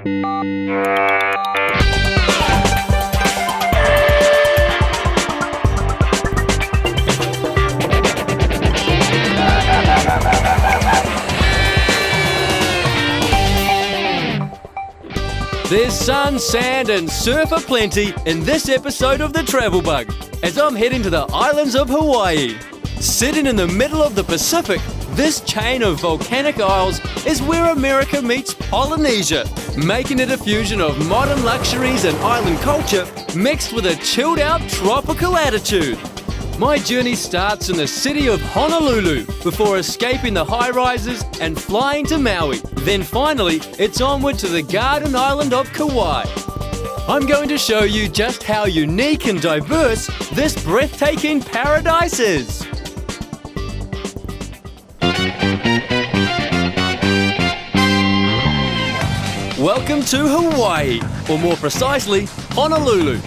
There's sun, sand and surf aplenty in this episode of The Travel Bug, as I'm heading to the islands of Hawaii. Sitting in the middle of the Pacific, this chain of volcanic isles is where America meets Polynesia, making it a fusion of modern luxuries and island culture mixed with a chilled-out tropical attitude. My journey starts in the city of Honolulu before escaping the high-rises and flying to Maui. Then finally, it's onward to the garden island of Kauai. I'm going to show you just how unique and diverse this breathtaking paradise is. Welcome to Hawaii, or more precisely, Honolulu.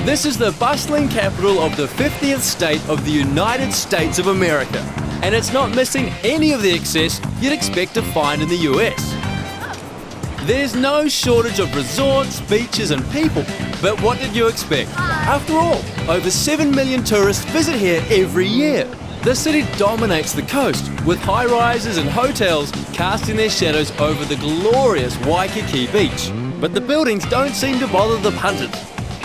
This is the bustling capital of the 50th state of the United States of America, and it's not missing any of the excess you'd expect to find in the US. There's no shortage of resorts, beaches and people, but what did you expect? After all, over 7 million tourists visit here every year. The city dominates the coast, with high-rises and hotels casting their shadows over the glorious Waikiki beach. But the buildings don't seem to bother the punters.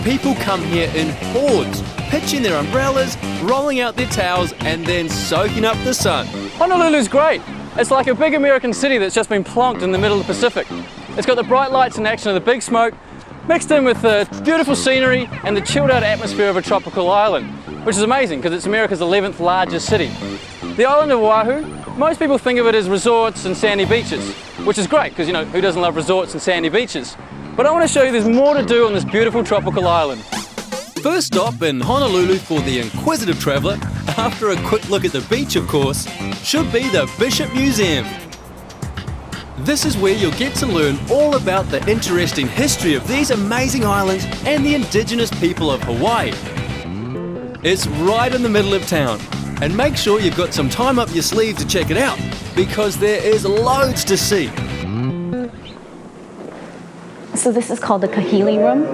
People come here in hordes, pitching their umbrellas, rolling out their towels and then soaking up the sun. Honolulu's great. It's like a big American city that's just been plonked in the middle of the Pacific. It's got the bright lights and action of the big smoke, mixed in with the beautiful scenery and the chilled out atmosphere of a tropical island, which is amazing because it's America's 11th largest city. The island of Oahu, most people think of it as resorts and sandy beaches, which is great because, who doesn't love resorts and sandy beaches? But I want to show you there's more to do on this beautiful tropical island. First stop in Honolulu for the inquisitive traveller, after a quick look at the beach of course, should be the Bishop Museum. This is where you'll get to learn all about the interesting history of these amazing islands and the indigenous people of Hawaii. It's right in the middle of town, and make sure you've got some time up your sleeve to check it out, because there is loads to see. So this is called the Kahili Room,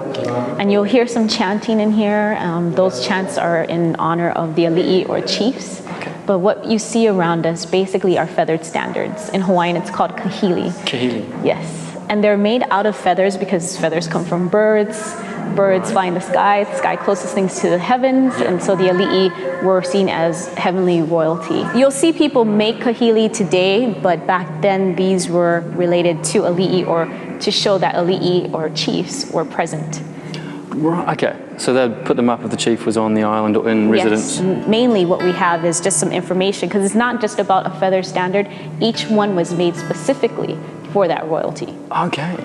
and you'll hear some chanting in here. Those chants are in honor of the ali'i or chiefs. Okay. But what you see around us basically are feathered standards. In Hawaiian, it's called kahili. Kahili. Yes, and they're made out of feathers because feathers come from birds. Birds fly in the sky closest things to the heavens, and so the ali'i were seen as heavenly royalty. You'll see people make kahili today, but back then these were related to ali'i or to show that ali'i or chiefs were present. Right, okay. So they'd put them up if the chief was on the island or in residence? Yes, mainly what we have is just some information, because it's not just about a feather standard. Each one was made specifically for that royalty. Okay.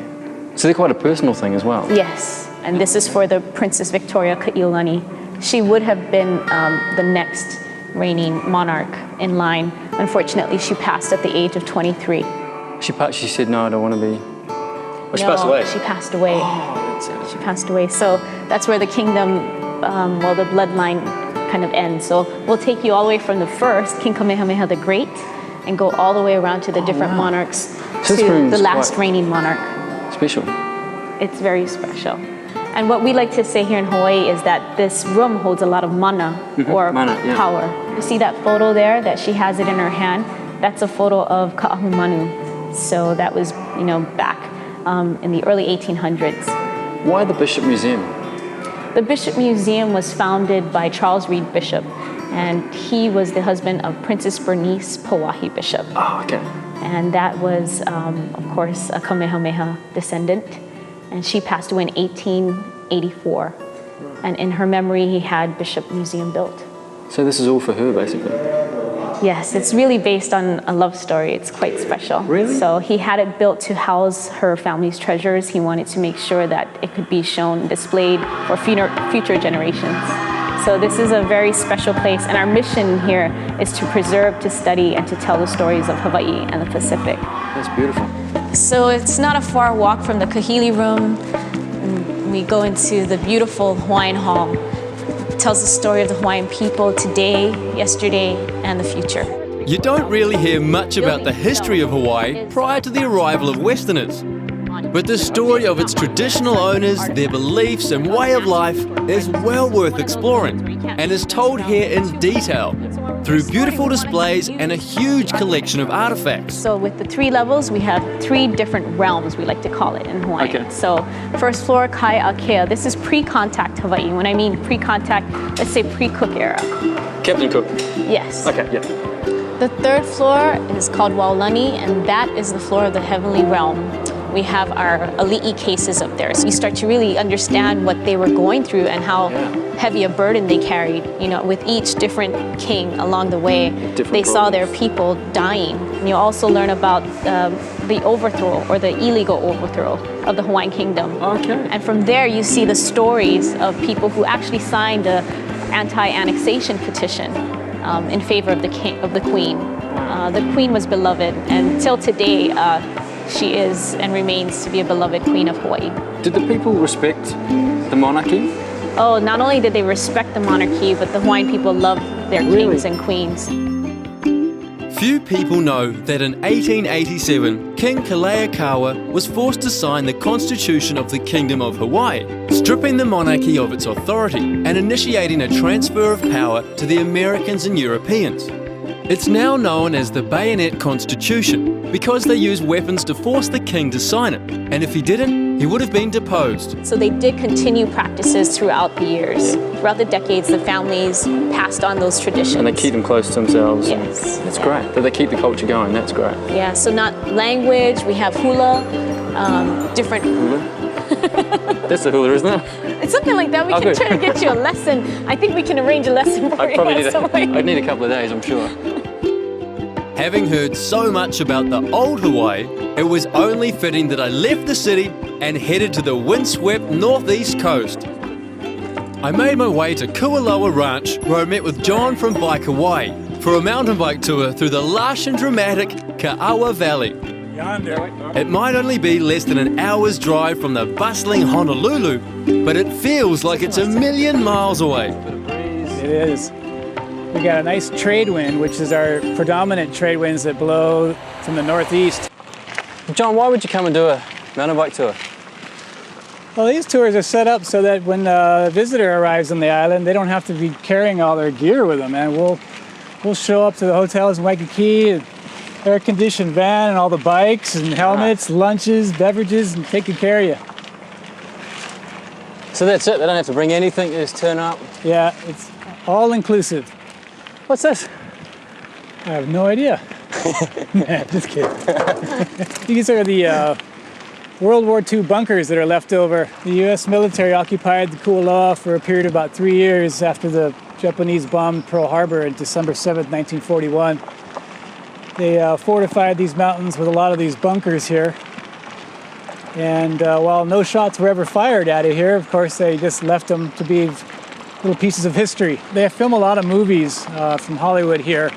So they're quite a personal thing as well? Yes, and this is for the Princess Victoria Ka'iulani. She would have been the next reigning monarch in line. Unfortunately, she passed at the age of 23. She said, no, I don't want to be... Oh, she No, passed away? She passed away. Oh, that's it. She passed away. So that's where the kingdom, the bloodline kind of ends. So we'll take you all the way from the first, King Kamehameha the Great, and go all the way around to the different monarchs So to the last reigning monarch. Special. It's very special. And what we like to say here in Hawaii is that this room holds a lot of mana, or power. You see that photo there, that she has it in her hand? That's a photo of Ka'ahumanu. So that was, back in the early 1800s. Why the Bishop Museum? The Bishop Museum was founded by Charles Reed Bishop, and he was the husband of Princess Bernice Pauahi Bishop. Oh, okay. And that was, of course, a Kamehameha descendant. And she passed away in 1884. And in her memory, he had Bishop Museum built. So this is all for her, basically? Yes, it's really based on a love story. It's quite special. Really? So he had it built to house her family's treasures. He wanted to make sure that it could be shown, displayed for future generations. So this is a very special place, and our mission here is to preserve, to study, and to tell the stories of Hawaii and the Pacific. That's beautiful. So it's not a far walk from the Kahili Room. We go into the beautiful Hawaiian Hall. It tells the story of the Hawaiian people today, yesterday, and the future. You don't really hear much about the history of Hawaii prior to the arrival of Westerners. But the story of its traditional owners, their beliefs and way of life is well worth exploring and is told here in detail through beautiful displays and a huge collection of artifacts. So with the 3 levels, we have 3 different realms, we like to call it in Hawaii. Okay. So first floor, Kai Akea. This is pre-contact Hawaii. When I mean pre-contact, let's say pre-Cook era. Captain Cook. Yes. Okay, yeah. The 3rd floor is called Waolani, and that is the floor of the heavenly realm. We have our ali'i cases up there. So you start to really understand what they were going through and how heavy a burden they carried. You know, with each different king along the way, they saw their people dying. And you also learn about the overthrow or the illegal overthrow of the Hawaiian kingdom. Okay. And from there you see the stories of people who actually signed the anti-annexation petition in favor of the queen. The queen was beloved, and till today, she is and remains to be a beloved queen of Hawaii. Did the people respect the monarchy? Oh, not only did they respect the monarchy, but the Hawaiian people loved their kings and queens. Few people know that in 1887, King Kalakaua was forced to sign the Constitution of the Kingdom of Hawaii, stripping the monarchy of its authority and initiating a transfer of power to the Americans and Europeans. It's now known as the Bayonet Constitution because they used weapons to force the king to sign it, and if he didn't, he would have been deposed. So they did continue practices throughout the years. Throughout the decades, the families passed on those traditions. And they keep them close to themselves. Yes. That's great. That they keep the culture going, that's great. Yeah, so not language, we have hula, different... Hula? That's the hula, isn't it? It's something like that. We can try to get you a lesson. I think we can arrange a lesson for you. I'd need a couple of days, I'm sure. Having heard so much about the old Hawaii, it was only fitting that I left the city and headed to the windswept northeast coast. I made my way to Kualoa Ranch, where I met with John from Bike Hawaii for a mountain bike tour through the lush and dramatic Ka'awa Valley. It might only be less than an hour's drive from the bustling Honolulu, but it feels like it's a million miles away. It is. We got a nice trade wind, which is our predominant trade winds that blow from the northeast. John, why would you come and do a mountain bike tour? Well, these tours are set up so that when a visitor arrives on the island, they don't have to be carrying all their gear with them. And we'll show up to the hotels in Waikiki, an air-conditioned van and all the bikes and helmets, lunches, beverages, and taking care of you. So that's it? They don't have to bring anything, they just turn up? Yeah, it's all inclusive. What's this? I have no idea. Nah, just kidding. These are the World War II bunkers that are left over. The U.S. military occupied the Kualoa for a period of about 3 years after the Japanese bombed Pearl Harbor on December 7th, 1941. They fortified these mountains with a lot of these bunkers here. And while no shots were ever fired out of here, of course, they just left them to be little pieces of history. They film a lot of movies from Hollywood here,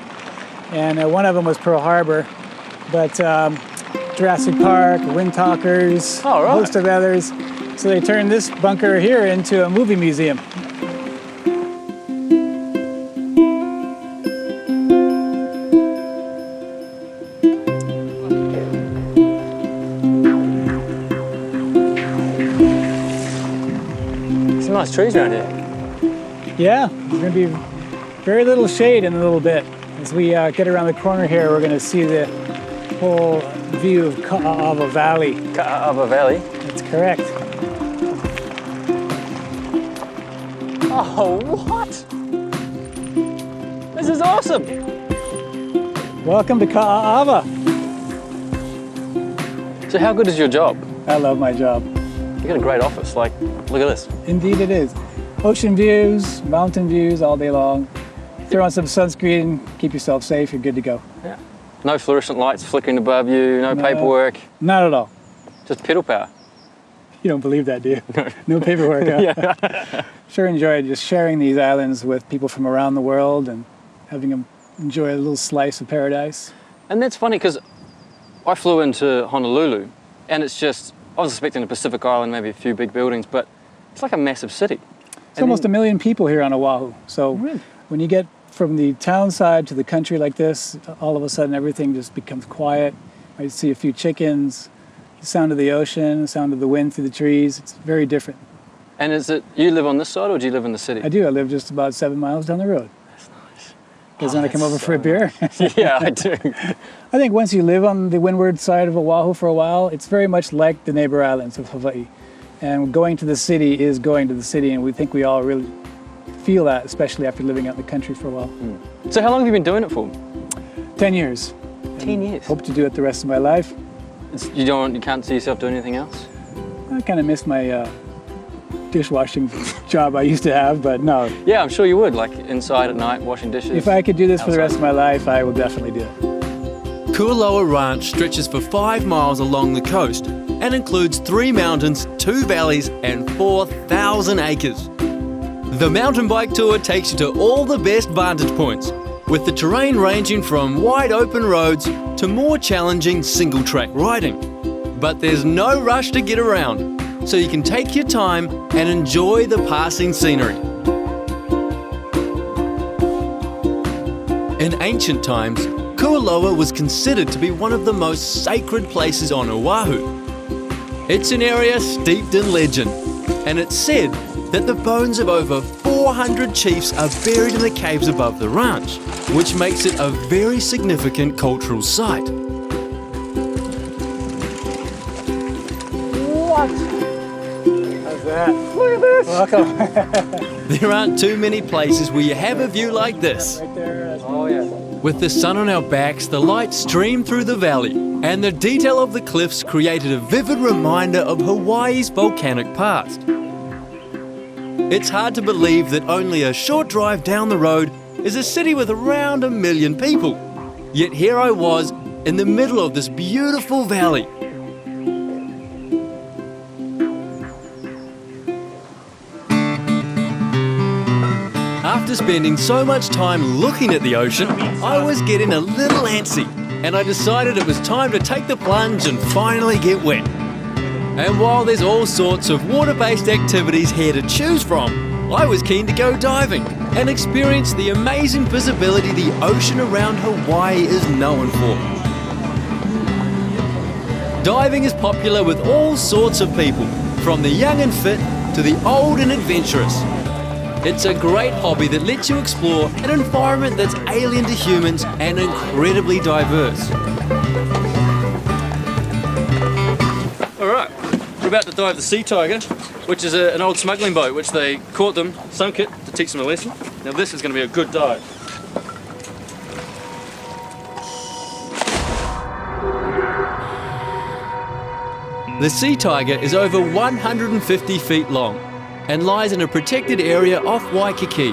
and one of them was Pearl Harbor, but Jurassic Park, Wind Talkers, a host of others. So they turned this bunker here into a movie museum. Some nice trees around here. Yeah, there's going to be very little shade in a little bit. As we get around the corner here, we're going to see the whole view of Ka'awa Valley. Ka'awa Valley? That's correct. Oh, what? This is awesome. Welcome to Ka'awa. So how good is your job? I love my job. You got a great office, like, look at this. Indeed it is. Ocean views, mountain views all day long. Throw on some sunscreen, keep yourself safe, you're good to go. Yeah. No fluorescent lights flickering above you, no paperwork. Not at all. Just pedal power. You don't believe that, do you? No paperwork, huh? Yeah. Sure enjoyed just sharing these islands with people from around the world and having them enjoy a little slice of paradise. And that's funny because I flew into Honolulu and it's just, I was expecting a Pacific island, maybe a few big buildings, but it's like a massive city. It's almost 1 million people here on Oahu. So when you get from the town side to the country like this, all of a sudden everything just becomes quiet. You might see a few chickens, the sound of the ocean, the sound of the wind through the trees. It's very different. And is it, you live on this side or do you live in the city? I do. I live just about 7 miles down the road. That's nice. Because then I come over for a beer. Yeah, I do. I think once you live on the windward side of Oahu for a while, it's very much like the neighbor islands of Hawaii. And going to the city is going to the city, and we think we all really feel that, especially after living out in the country for a while. So how long have you been doing it for? 10 years. 10 years? Hope to do it the rest of my life. You can't see yourself doing anything else? I kind of miss my dishwashing job I used to have, but no. Yeah, I'm sure you would, like inside at night, washing dishes. If I could do this for the outside. rest of my life, I will definitely do it. Kualoa Ranch stretches for 5 miles along the coast and includes 3 mountains, 2 valleys and 4,000 acres. The mountain bike tour takes you to all the best vantage points, with the terrain ranging from wide open roads to more challenging single track riding. But there's no rush to get around, so you can take your time and enjoy the passing scenery. In ancient times, Kualoa was considered to be one of the most sacred places on Oahu. It's an area steeped in legend, and it's said that the bones of over 400 chiefs are buried in the caves above the ranch, which makes it a very significant cultural site. What? How's that? Look at this! Welcome. There aren't too many places where you have a view like this. Right there. Oh yeah. With the sun on our backs, the light streamed through the valley, and the detail of the cliffs created a vivid reminder of Hawaii's volcanic past. It's hard to believe that only a short drive down the road is a city with around 1 million people. Yet here I was in the middle of this beautiful valley. After spending so much time looking at the ocean, I was getting a little antsy, and I decided it was time to take the plunge and finally get wet. And while there's all sorts of water-based activities here to choose from, I was keen to go diving and experience the amazing visibility the ocean around Hawaii is known for. Diving is popular with all sorts of people, from the young and fit to the old and adventurous. It's a great hobby that lets you explore an environment that's alien to humans and incredibly diverse. Alright, we're about to dive the Sea Tiger, which is an old smuggling boat which they caught them, sunk it to teach them a lesson. Now this is going to be a good dive. The Sea Tiger is over 150 feet long and lies in a protected area off Waikiki.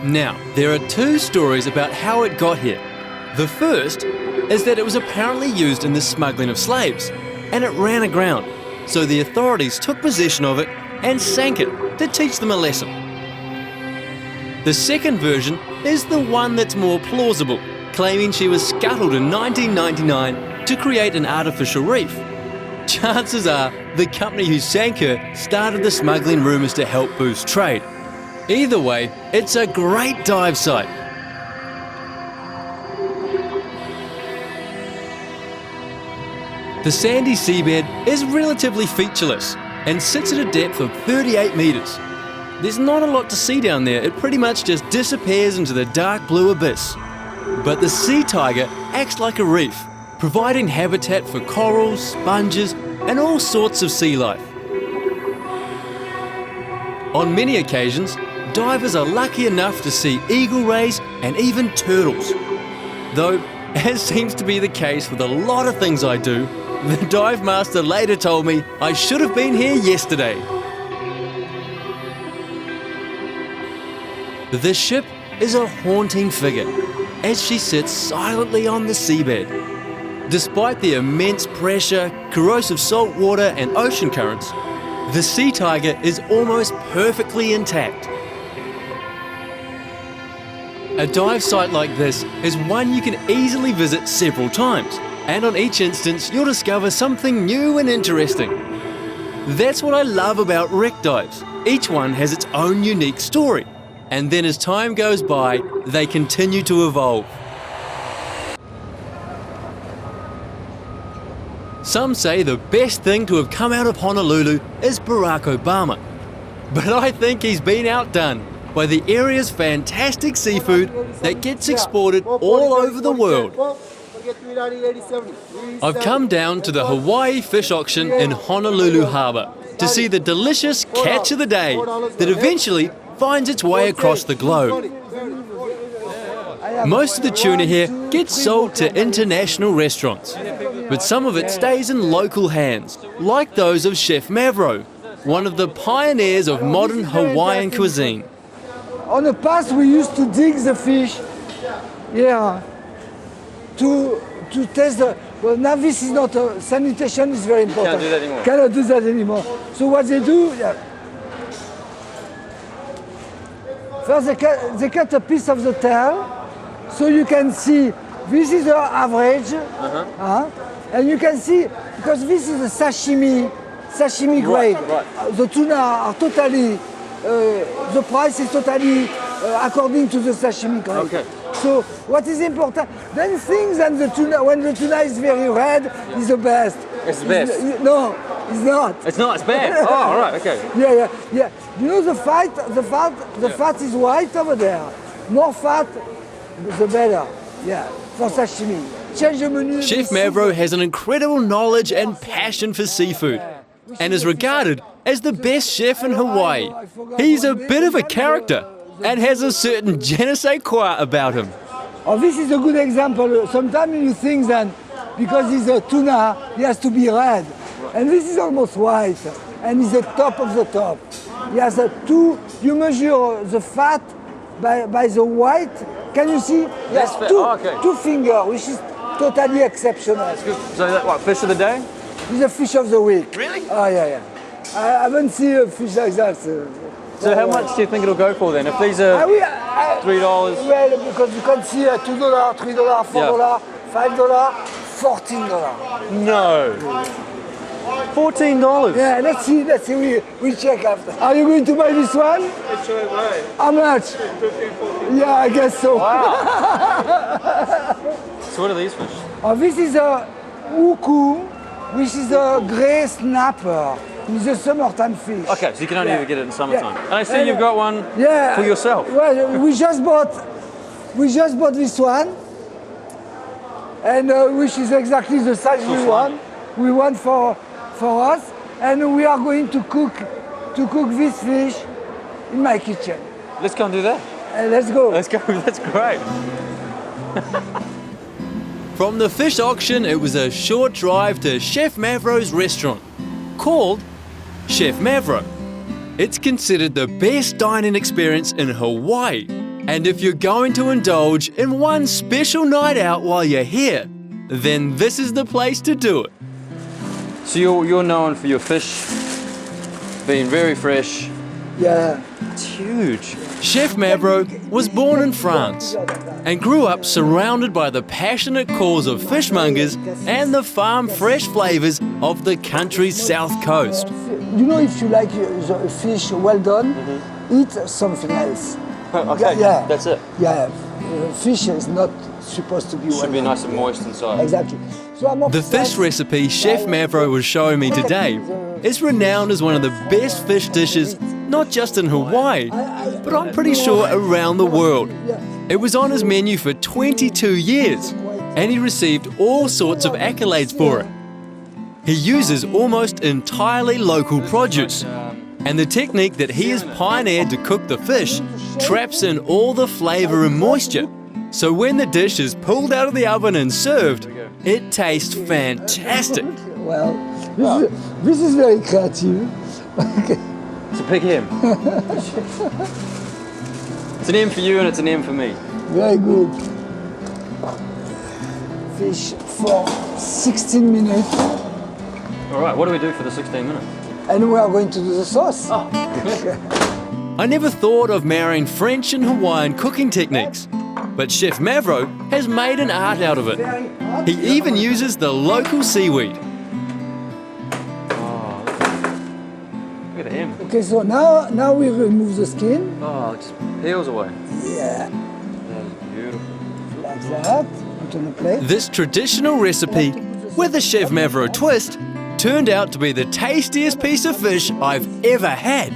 Now, there are 2 stories about how it got here. The first is that it was apparently used in the smuggling of slaves, and it ran aground, so the authorities took possession of it and sank it to teach them a lesson. The second version is the one that's more plausible, claiming she was scuttled in 1999 to create an artificial reef. Chances are the company who sank her started the smuggling rumours to help boost trade. Either way, it's a great dive site. The sandy seabed is relatively featureless and sits at a depth of 38 metres. There's not a lot to see down there, it pretty much just disappears into the dark blue abyss. But the Sea Tiger acts like a reef, providing habitat for corals, sponges, and all sorts of sea life. On many occasions, divers are lucky enough to see eagle rays and even turtles. Though, as seems to be the case with a lot of things I do, the dive master later told me I should have been here yesterday. The ship is a haunting figure as she sits silently on the seabed. Despite the immense pressure, corrosive salt water and ocean currents, the Sea Tiger is almost perfectly intact. A dive site like this is one you can easily visit several times, and on each instance you'll discover something new and interesting. That's what I love about wreck dives. Each one has its own unique story, and then as time goes by, they continue to evolve. Some say the best thing to have come out of Honolulu is Barack Obama. But I think he's been outdone by the area's fantastic seafood that gets exported all over the world. I've come down to the Hawaii fish auction in Honolulu Harbour to see the delicious catch of the day that eventually finds its way across the globe. Most of the tuna here gets sold to international restaurants, but some of it stays in local hands, like those of Chef Mavro, one of the pioneers of modern Hawaiian cuisine. On the past, we used to dig the fish, to test the. Well, now this is not sanitation is very important. Can't do that anymore. Cannot do that anymore. So what they do? First, they cut a piece of the tail, so you can see this is the average, and you can see because this is a sashimi grade. Right. The tuna are totally. The price is totally according to the sashimi grade. Okay. So what is important? Then things and the tuna. When the tuna is very red, is the best. It's the best? No, it's not. It's not, it's bad. Oh, all right, okay. Yeah. You know the fat is white over there. More fat, the better. Yeah, for sashimi. Change the menu. Chef Mavro has an incredible knowledge and passion for seafood and is regarded as the best chef in Hawaii. He's a bit of a character and has a certain je ne sais quoi about him. Oh, this is a good example. Sometimes you think that because he's a tuna, he has to be red. And this is almost white. And he's the top of the top. He has you measure the fat by the white. Can you see? He has two fingers, which is totally exceptional. So that what, fish of the day? He's a fish of the week. Really? Oh, yeah. I haven't seen a fish like that. So how much do you think it'll go for then? If these are $3? Well, because you can see $2, $3, $4, $5, $14. No. $14? Yeah, let's see, we check after. Are you going to buy this one? How much? Yeah, I guess so. Wow. So what are these fish? Oh, this is a uku, which is a grey snapper. It's a summertime fish. Okay, so you can only ever get it in summertime. And I see you've got one for yourself. Well, we just bought this one, and which is exactly the size we want. We want for us, and we are going to cook this fish in my kitchen. Let's go and do that. Let's go. Let's go. That's great. From the fish auction, it was a short drive to Chef Mavro's restaurant, called Chef Mavro. It's considered the best dining experience in Hawaii, and if you're going to indulge in one special night out while you're here, then this is the place to do it. So you're known for your fish being very fresh. Yeah. It's huge. Chef Mavro was born in France and grew up surrounded by the passionate calls of fishmongers and the farm fresh flavours of the country's south coast. You know, if you like the fish well done, eat something else. Okay, yeah. That's it. Yeah, fish is not supposed to be well done. Should be nice and moist inside. Exactly. So The fish recipe Chef Mavro was showing me today is renowned as one of the best fish dishes, not just in Hawaii, but I'm pretty sure around the world. It was on his menu for 22 years, and he received all sorts of accolades for it. He uses almost entirely local produce, and the technique that he has pioneered to cook the fish traps in all the flavour and moisture. So when the dish is pulled out of the oven and served, it tastes fantastic. Well, this is very creative. It's a big M. It's an M for you and it's an M for me. Very good. Fish for 16 minutes. All right, what do we do for the 16 minutes? And we are going to do the sauce. I never thought of marrying French and Hawaiian cooking techniques, but Chef Mavro has made an art out of it. He even uses the local seaweed. Look at the M. Okay, so now we remove the skin. Oh, it just peels away. Yeah, That is beautiful. like that. Put on a plate. This traditional recipe with a Chef Mavro twist, turned out to be the tastiest piece of fish I've ever had.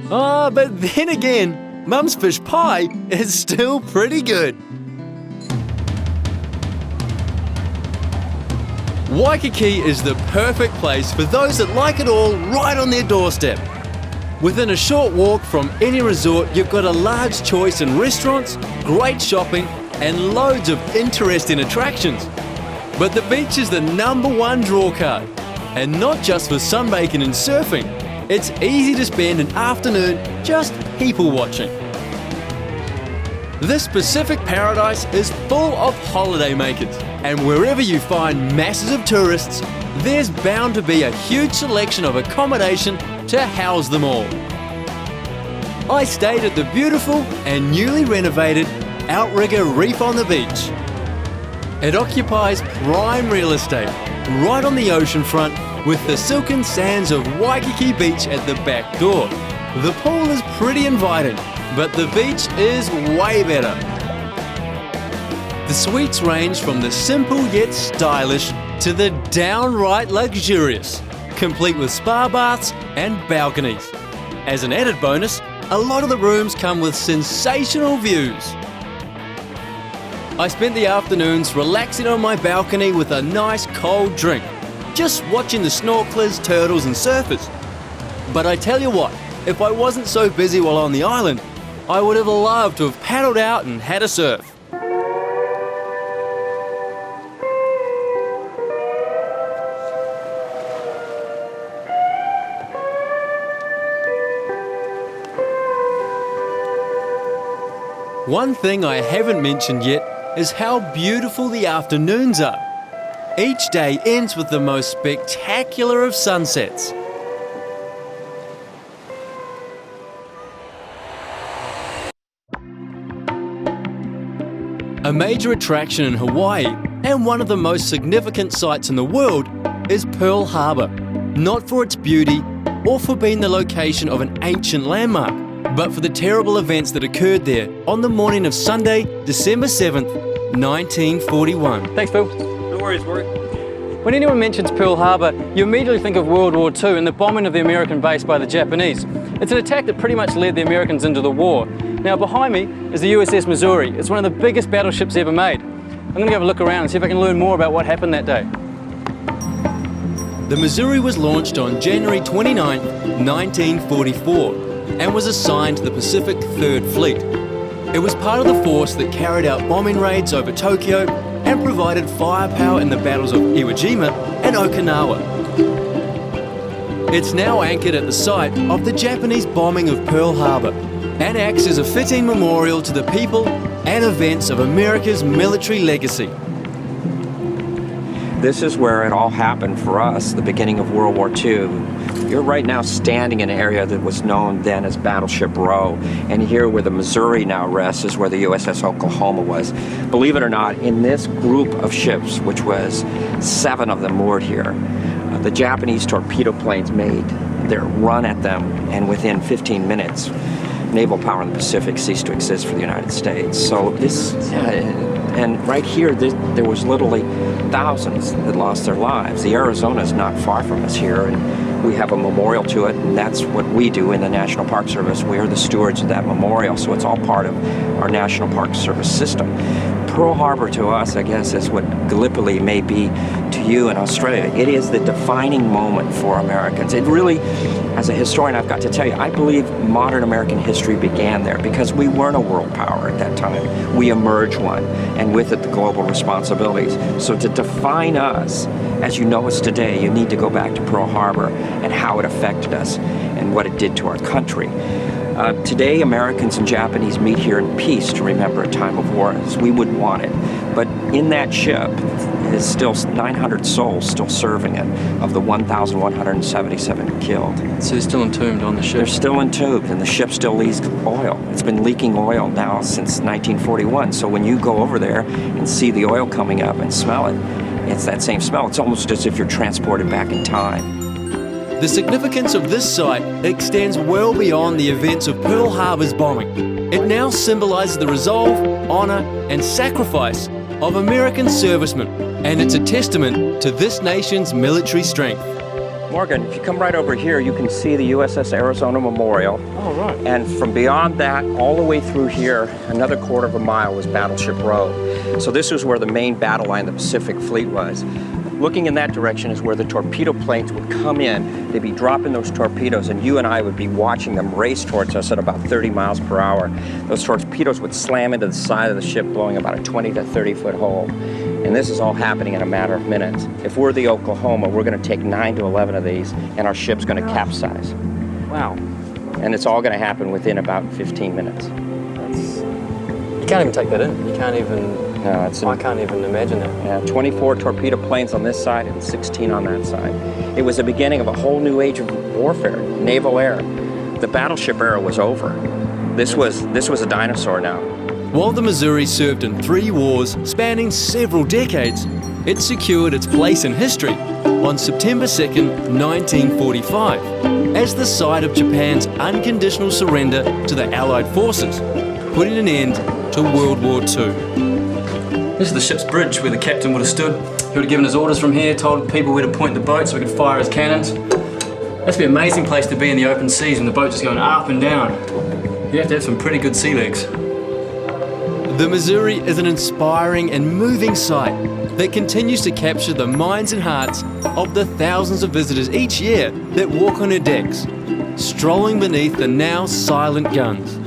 But then again, Mum's fish pie is still pretty good. Waikiki is the perfect place for those that like it all right on their doorstep. Within a short walk from any resort, you've got a large choice in restaurants, great shopping, and loads of interesting attractions. But the beach is the #1 draw card. And not just for sunbaking and surfing. It's easy to spend an afternoon just people watching. This Pacific paradise is full of holiday makers, and wherever you find masses of tourists, there's bound to be a huge selection of accommodation to house them all. I stayed at the beautiful and newly renovated Outrigger Reef on the beach. It occupies prime real estate right on the ocean front with the silken sands of Waikiki Beach at the back door. The pool is pretty inviting, but the beach is way better. The suites range from the simple yet stylish to the downright luxurious, complete with spa baths and balconies. As an added bonus, a lot of the rooms come with sensational views. I spent the afternoons relaxing on my balcony with a nice cold drink, just watching the snorkelers, turtles and surfers. But I tell you what, if I wasn't so busy while on the island, I would have loved to have paddled out and had a surf. One thing I haven't mentioned yet is how beautiful the afternoons are. Each day ends with the most spectacular of sunsets. A major attraction in Hawaii, and one of the most significant sites in the world, is Pearl Harbor. Not for its beauty or for being the location of an ancient landmark, but for the terrible events that occurred there on the morning of Sunday, December 7th, 1941. Thanks, Bill. No worries, Rory. When anyone mentions Pearl Harbor, you immediately think of World War II and the bombing of the American base by the Japanese. It's an attack that pretty much led the Americans into the war. Now behind me is the USS Missouri. It's one of the biggest battleships ever made. I'm going to have a look around and see if I can learn more about what happened that day. The Missouri was launched on January 29, 1944, and was assigned to the Pacific Third Fleet. It was part of the force that carried out bombing raids over Tokyo and provided firepower in the battles of Iwo Jima and Okinawa. It's now anchored at the site of the Japanese bombing of Pearl Harbor and acts as a fitting memorial to the people and events of America's military legacy. This is where it all happened for us, the beginning of World War II. You're right now standing in an area that was known then as Battleship Row, and here where the Missouri now rests is where the USS Oklahoma was. Believe it or not, in this group of ships, which was 7 of them moored here, the Japanese torpedo planes made their run at them, and within 15 minutes, naval power in the Pacific ceased to exist for the United States. So this, and right here, there was literally thousands that lost their lives. The Arizona is not far from us here, and we have a memorial to it, and that's what we do in the National Park Service. We are the stewards of that memorial, so it's all part of our National Park Service system. Pearl Harbor to us, I guess, is what Gallipoli may be to you in Australia. It is the defining moment for Americans. It really, as a historian, I've got to tell you, I believe modern American history began there because we weren't a world power at that time. We emerged one, and with it the global responsibilities. So to define us as you know us today, you need to go back to Pearl Harbor and how it affected us and what it did to our country. Today, Americans and Japanese meet here in peace to remember a time of war as we would want it. But in that ship is still 900 souls still serving it, of the 1,177 killed. So they're still entombed on the ship? They're still entombed, and the ship still leaks oil. It's been leaking oil now since 1941. So when you go over there and see the oil coming up and smell it, it's that same smell. It's almost as if you're transported back in time. The significance of this site extends well beyond the events of Pearl Harbor's bombing. It now symbolises the resolve, honour and sacrifice of American servicemen, and it's a testament to this nation's military strength. Morgan, if you come right over here, you can see the USS Arizona Memorial. Oh, right. And from beyond that, all the way through here, another quarter of a mile was Battleship Row. So this was where the main battle line of the Pacific Fleet was. Looking in that direction is where the torpedo planes would come in. They'd be dropping those torpedoes, and you and I would be watching them race towards us at about 30 miles per hour. Those torpedoes would slam into the side of the ship, blowing about a 20 to 30 foot hole. And this is all happening in a matter of minutes. If we're the Oklahoma, we're going to take 9 to 11 of these, and our ship's going to capsize. Wow. And it's all going to happen within about 15 minutes. You can't even take that in. You can't even... No, I can't even imagine that. Yeah, 24 torpedo planes on this side and 16 on that side. It was the beginning of a whole new age of warfare, naval air. The battleship era was over. This was a dinosaur now. While the Missouri served in 3 wars spanning several decades, it secured its place in history on September 2nd, 1945, as the site of Japan's unconditional surrender to the Allied forces, putting an end to World War II. This is the ship's bridge where the captain would have stood. He would have given his orders from here, told people where to point the boat so we could fire his cannons. That's an amazing place to be in the open seas and the boat just going up and down. You have to have some pretty good sea legs. The Missouri is an inspiring and moving sight that continues to capture the minds and hearts of the thousands of visitors each year that walk on her decks, strolling beneath the now silent guns.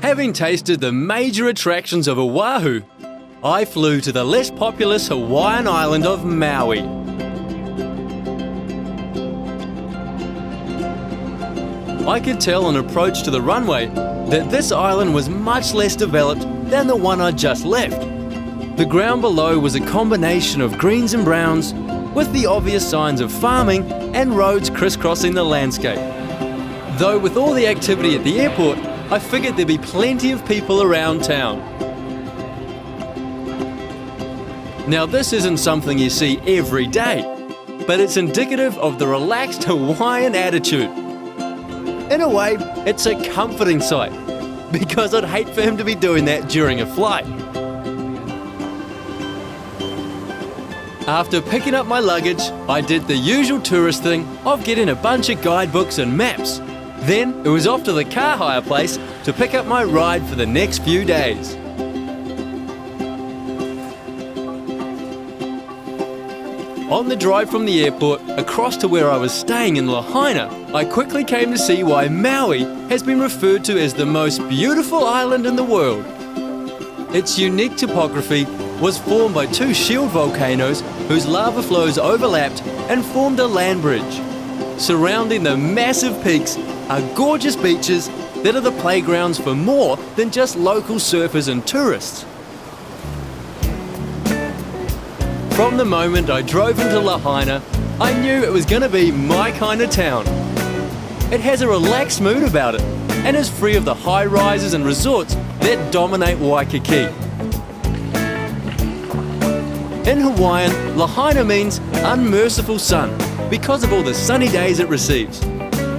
Having tasted the major attractions of Oahu, I flew to the less populous Hawaiian island of Maui. I could tell on approach to the runway that this island was much less developed than the one I'd just left. The ground below was a combination of greens and browns, with the obvious signs of farming and roads crisscrossing the landscape. Though with all the activity at the airport, I figured there'd be plenty of people around town. Now this isn't something you see every day, but it's indicative of the relaxed Hawaiian attitude. In a way, it's a comforting sight, because I'd hate for him to be doing that during a flight. After picking up my luggage, I did the usual tourist thing of getting a bunch of guidebooks and maps. Then it was off to the car hire place to pick up my ride for the next few days. On the drive from the airport across to where I was staying in Lahaina, I quickly came to see why Maui has been referred to as the most beautiful island in the world. Its unique topography was formed by 2 shield volcanoes whose lava flows overlapped and formed a land bridge. Surrounding the massive peaks are gorgeous beaches that are the playgrounds for more than just local surfers and tourists. From the moment I drove into Lahaina, I knew it was going to be my kind of town. It has a relaxed mood about it and is free of the high rises and resorts that dominate Waikiki. In Hawaiian, Lahaina means unmerciful sun because of all the sunny days it receives.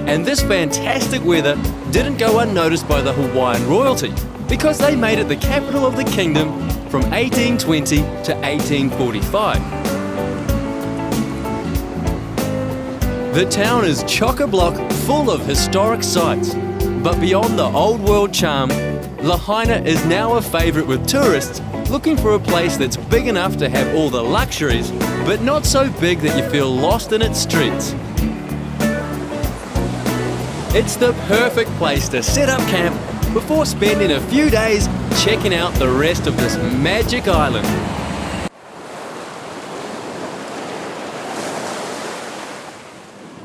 And this fantastic weather didn't go unnoticed by the Hawaiian royalty because they made it the capital of the kingdom from 1820 to 1845. The town is chock-a-block full of historic sites, but beyond the old world charm, Lahaina is now a favourite with tourists looking for a place that's big enough to have all the luxuries, but not so big that you feel lost in its streets. It's the perfect place to set up camp before spending a few days checking out the rest of this magic island.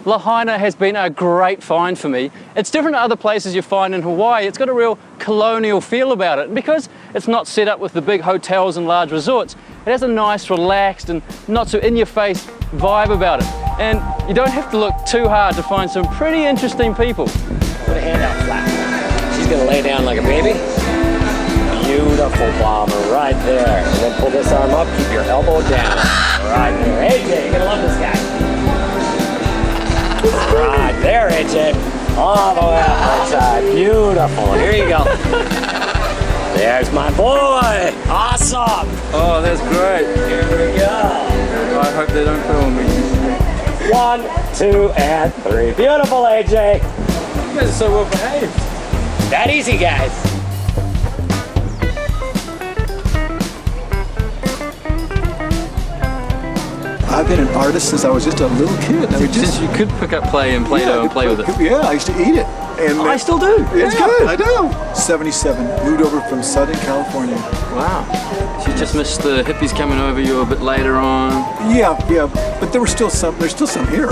Lahaina has been a great find for me. It's different to other places you find in Hawaii. It's got a real colonial feel about it. And because it's not set up with the big hotels and large resorts, it has a nice, relaxed and not so in-your-face vibe about it. And you don't have to look too hard to find some pretty interesting people. Put a hand out flat. She's gonna lay down like a baby. Beautiful, bomber, right there. And then pull this arm up, keep your elbow down. Right there. AJ, you're gonna love this guy. Right there, AJ. All the way up one side. Beautiful. Here you go. There's my boy. Awesome. Oh, that's great. Here we go. I hope they don't film me. 1, 2, and 3. Beautiful, AJ. You guys are so well behaved. That easy, guys. I've been an artist since I was just a little kid. Since you could pick up Play and Play-Doh and play with it. Yeah, I used to eat it. And I still do. It's Yeah. good. I do. 77, moved over from Southern California. Wow. So you just missed the hippies coming over you a bit later on. Yeah, but there's still some here.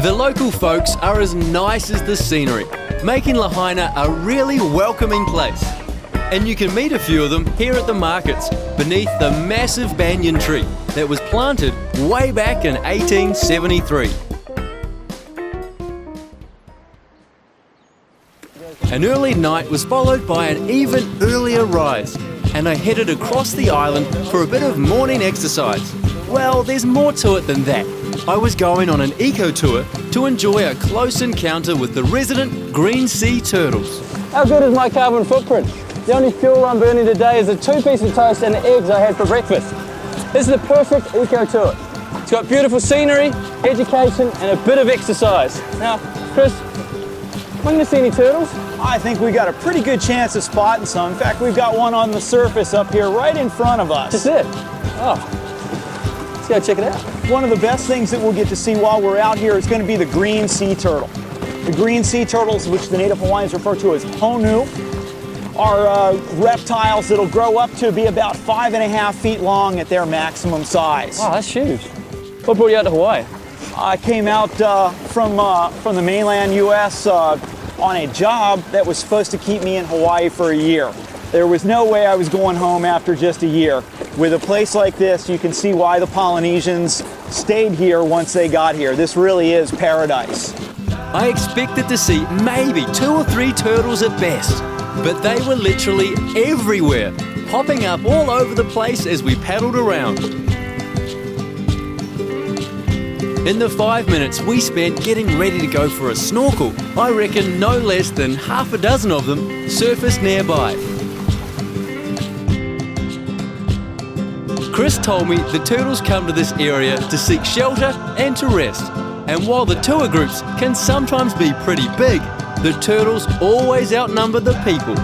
The local folks are as nice as the scenery, making Lahaina a really welcoming place. And you can meet a few of them here at the markets, beneath the massive banyan tree that was planted way back in 1873. An early night was followed by an even earlier rise, and I headed across the island for a bit of morning exercise. Well, there's more to it than that. I was going on an eco tour to enjoy a close encounter with the resident green sea turtles. How good is my carbon footprint? The only fuel I'm burning today is a 2-piece of toast and the eggs I had for breakfast. This is the perfect eco tour. It's got beautiful scenery, education, and a bit of exercise. Now, Chris, am I going to see any turtles? I think we got a pretty good chance of spotting some. In fact, we've got one on the surface up here right in front of us. That's it. Oh, let's go check it out. One of the best things that we'll get to see while we're out here is going to be the green sea turtle. The green sea turtles, which the native Hawaiians refer to as honu, are reptiles that'll grow up to be about 5.5 feet long at their maximum size. Wow, that's huge. What brought you out to Hawaii? I came out from the mainland U.S. On a job that was supposed to keep me in Hawaii for a year. There was no way I was going home after just a year. With a place like this, you can see why the Polynesians stayed here once they got here. This really is paradise. I expected to see maybe 2 or 3 turtles at best, but they were literally everywhere, popping up all over the place as we paddled around. In the 5 minutes we spent getting ready to go for a snorkel, I reckon no less than half a dozen of them surfaced nearby. Chris told me the turtles come to this area to seek shelter and to rest. And while the tour groups can sometimes be pretty big, the turtles always outnumber the people.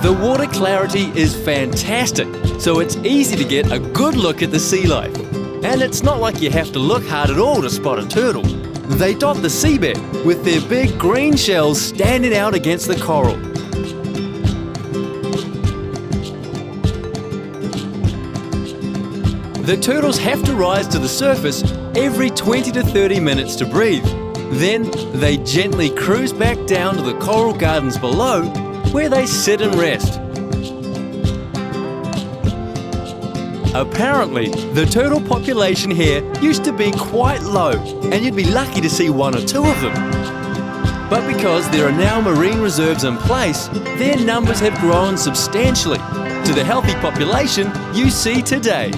The water clarity is fantastic, so it's easy to get a good look at the sea life. And it's not like you have to look hard at all to spot a turtle. They dot the seabed with their big green shells standing out against the coral. The turtles have to rise to the surface every 20 to 30 minutes to breathe. Then they gently cruise back down to the coral gardens below, where they sit and rest. Apparently, the turtle population here used to be quite low, and you'd be lucky to see 1 or 2 of them. But because there are now marine reserves in place, their numbers have grown substantially to the healthy population you see today.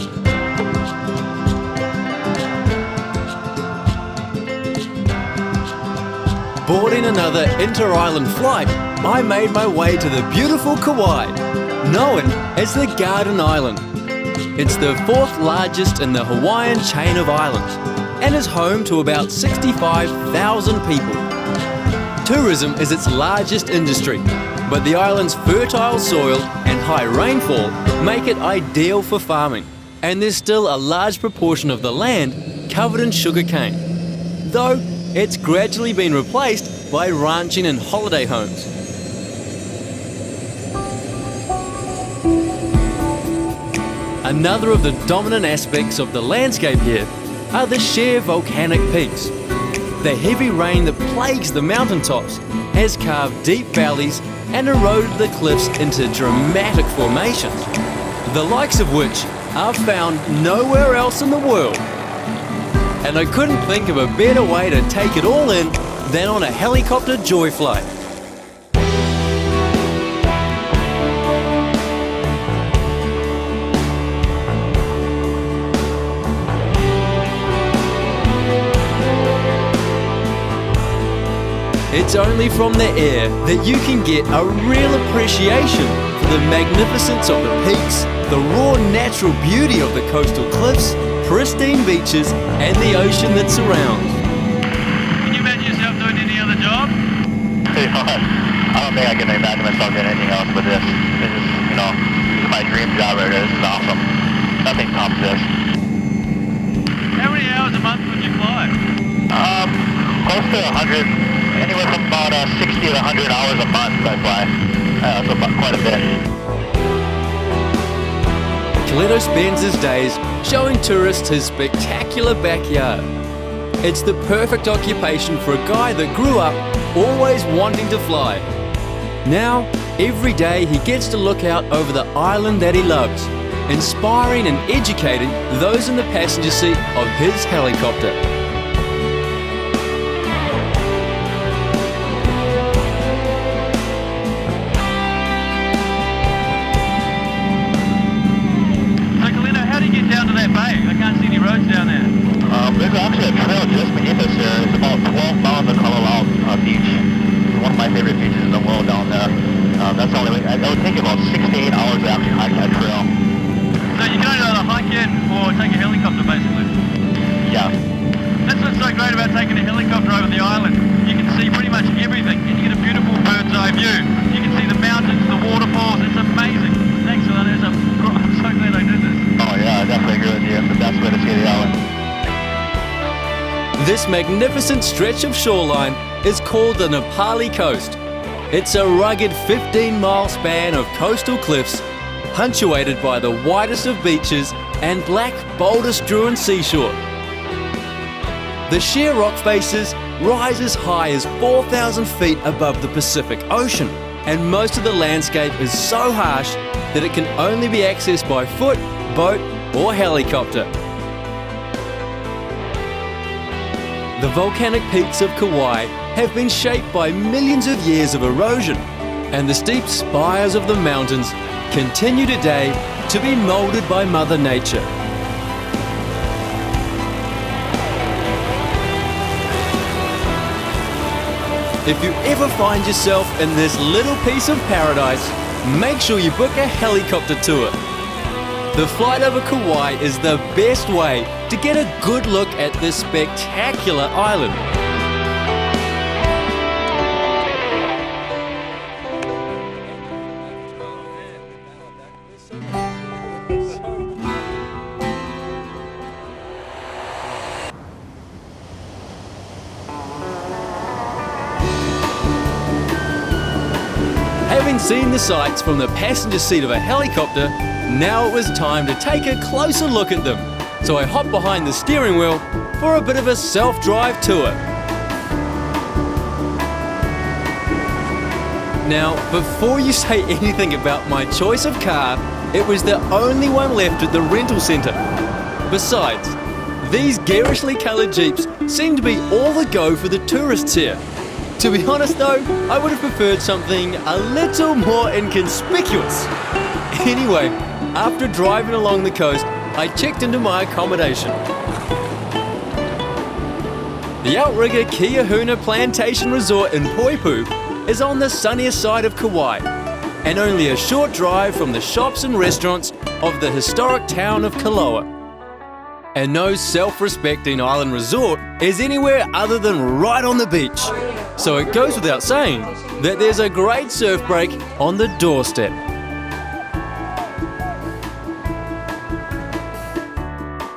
Boarding another inter-island flight, I made my way to the beautiful Kauai, known as the Garden Island. It's the 4th largest in the Hawaiian chain of islands and is home to about 65,000 people. Tourism is its largest industry, but the island's fertile soil and high rainfall make it ideal for farming, and there's still a large proportion of the land covered in sugarcane, though it's gradually been replaced by ranching and holiday homes. Another of the dominant aspects of the landscape here are the sheer volcanic peaks. The heavy rain that plagues the mountaintops has carved deep valleys and eroded the cliffs into dramatic formations, the likes of which are found nowhere else in the world. And I couldn't think of a better way to take it all in than on a helicopter joy flight. It's only from the air that you can get a real appreciation for the magnificence of the peaks, the raw natural beauty of the coastal cliffs, pristine beaches, and the ocean that surrounds. Can you imagine yourself doing any other job? I don't think I can imagine myself doing anything else but this. This is, this is my dream job right here. This is awesome. Nothing tops this. How many hours a month would you fly? Close to 100, anywhere from about 60 to 100 hours a month I fly. So about quite a bit. Coletto spends his days showing tourists his spectacular backyard. It's the perfect occupation for a guy that grew up always wanting to fly. Now, every day he gets to look out over the island that he loves, inspiring and educating those in the passenger seat of his helicopter. So Coletto, how do you get down to that bay? I can't see any roads down there. There's actually a trail just beneath us here. It's about 12 miles of Colorado Beach. It's one of my favorite beaches in the world down there. That's the only way. It would take you about 6 to 8 hours to actually hike that trail. So you can either hike in or take a helicopter, basically. Yeah. That's what's so great about taking a helicopter over the island. You can see pretty much everything, and you get a beautiful bird's eye view. You can see the mountains, the waterfalls. It's amazing. Thanks, Coletto. I'm so glad I did this. Oh yeah, I definitely agree with you. It's the best way to see the island. This magnificent stretch of shoreline is called the Nepali Coast. It's a rugged 15-mile span of coastal cliffs, punctuated by the widest of beaches and black, boulder-strewn seashore. The sheer rock faces rise as high as 4,000 feet above the Pacific Ocean, and most of the landscape is so harsh that it can only be accessed by foot, boat, or helicopter. The volcanic peaks of Kauai have been shaped by millions of years of erosion, and the steep spires of the mountains continue today to be moulded by Mother Nature. If you ever find yourself in this little piece of paradise, make sure you book a helicopter tour. The flight over Kauai is the best way to get a good look at this spectacular island. Having seen the sights from the passenger seat of a helicopter, now it was time to take a closer look at them. So I hopped behind the steering wheel for a bit of a self-drive tour. Now, before you say anything about my choice of car, it was the only one left at the rental centre. Besides, these garishly coloured Jeeps seem to be all the go for the tourists here. To be honest though, I would have preferred something a little more inconspicuous. Anyway, after driving along the coast, I checked into my accommodation. The Outrigger Kiahuna Plantation Resort in Poipu is on the sunniest side of Kauai, and only a short drive from the shops and restaurants of the historic town of Kaloa. And no self-respecting island resort is anywhere other than right on the beach. So it goes without saying that there's a great surf break on the doorstep.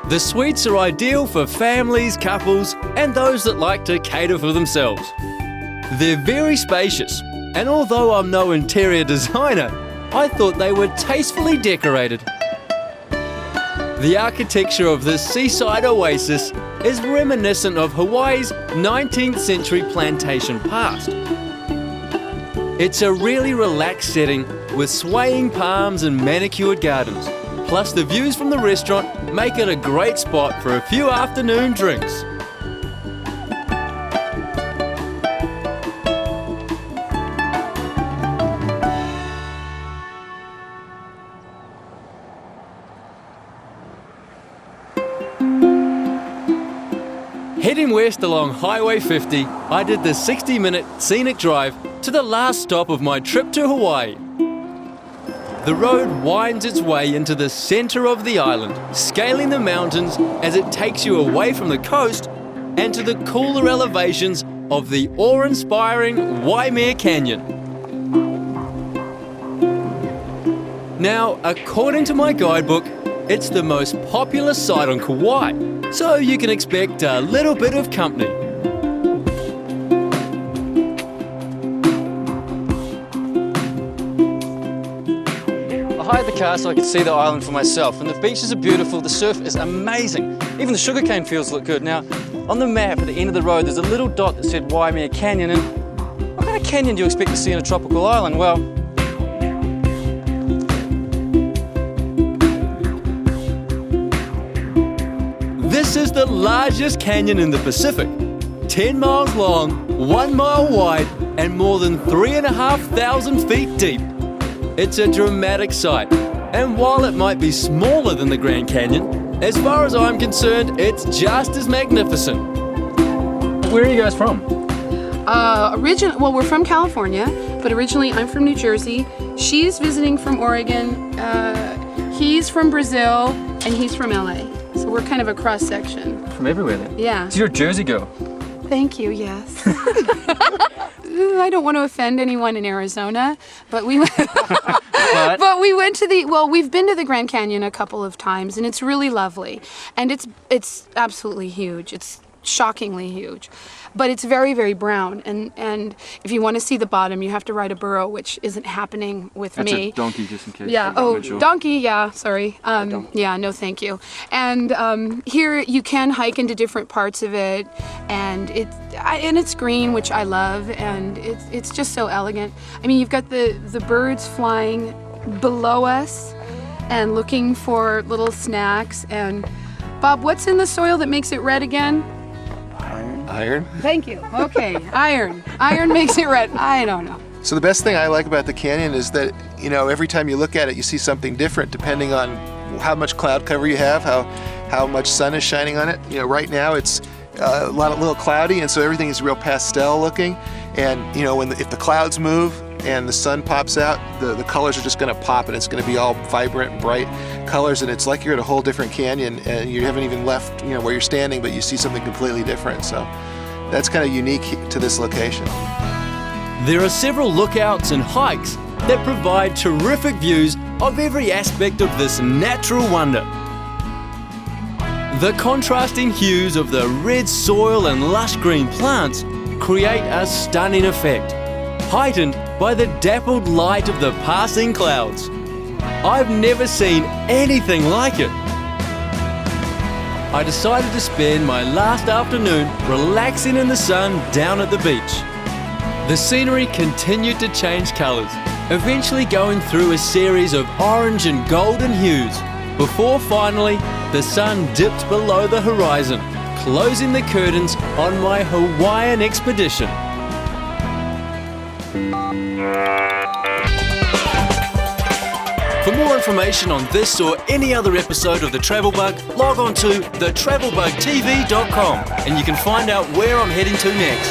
The suites are ideal for families, couples, and those that like to cater for themselves. They're very spacious, and although I'm no interior designer, I thought they were tastefully decorated. The architecture of this seaside oasis is reminiscent of Hawaii's 19th century plantation past. It's a really relaxed setting with swaying palms and manicured gardens. Plus the views from the restaurant make it a great spot for a few afternoon drinks. Heading west along Highway 50, I did the 60-minute scenic drive to the last stop of my trip to Hawaii. The road winds its way into the center of the island, scaling the mountains as it takes you away from the coast and to the cooler elevations of the awe-inspiring Waimea Canyon. Now, according to my guidebook, it's the most popular site on Kauai, so you can expect a little bit of company. I hired the car so I could see the island for myself, and the beaches are beautiful, the surf is amazing. Even the sugarcane fields look good. Now, on the map at the end of the road, there's a little dot that said Waimea Canyon, and what kind of canyon do you expect to see on a tropical island? Well, this is the largest canyon in the Pacific, 10 miles long, 1 mile wide, and more than 3,500 feet deep. It's a dramatic sight, and while it might be smaller than the Grand Canyon, as far as I'm concerned, it's just as magnificent. where are you guys from? Well, we're from California, but originally I'm from New Jersey. She's visiting from Oregon. He's from Brazil, and he's from LA. So we're kind of a cross section. From everywhere then? Yeah. So you're a Jersey girl? Thank you, yes. I don't want to offend anyone in Arizona, but we went but we went to we've been to the Grand Canyon a couple of times, and it's really lovely. And it's absolutely huge. It's shockingly huge. But it's very, very brown, and if you want to see the bottom, you have to ride a burro, which isn't happening with me. That's a donkey, just in case. Yeah. Oh, donkey. Yeah. Sorry. Yeah. No, thank you. And here you can hike into different parts of it, and it's green, which I love, and it's just so elegant. I mean, you've got the birds flying below us, and looking for little snacks. And Bob, what's in the soil that makes it red again? Iron. Thank you. Okay, iron. Iron makes it red. I don't know. So the best thing I like about the canyon is that, you know, every time you look at it, you see something different depending on how much cloud cover you have, how much sun is shining on it. You know, right now it's a little cloudy, and so everything is real pastel looking. And you know, if the clouds move and the sun pops out, the colors are just going to pop, and it's going to be all vibrant, bright colors, and it's like you're at a whole different canyon, and you haven't even left, you know, where you're standing, but you see something completely different. So that's kind of unique to this location. There are several lookouts and hikes that provide terrific views of every aspect of this natural wonder. The contrasting hues of the red soil and lush green plants create a stunning effect, heightened by the dappled light of the passing clouds. I've never seen anything like it. I decided to spend my last afternoon relaxing in the sun down at the beach. The scenery continued to change colours, eventually going through a series of orange and golden hues, before finally the sun dipped below the horizon, closing the curtains on my Hawaiian expedition. For more information on this or any other episode of The Travel Bug, log on to thetravelbugtv.com and you can find out where I'm heading to next.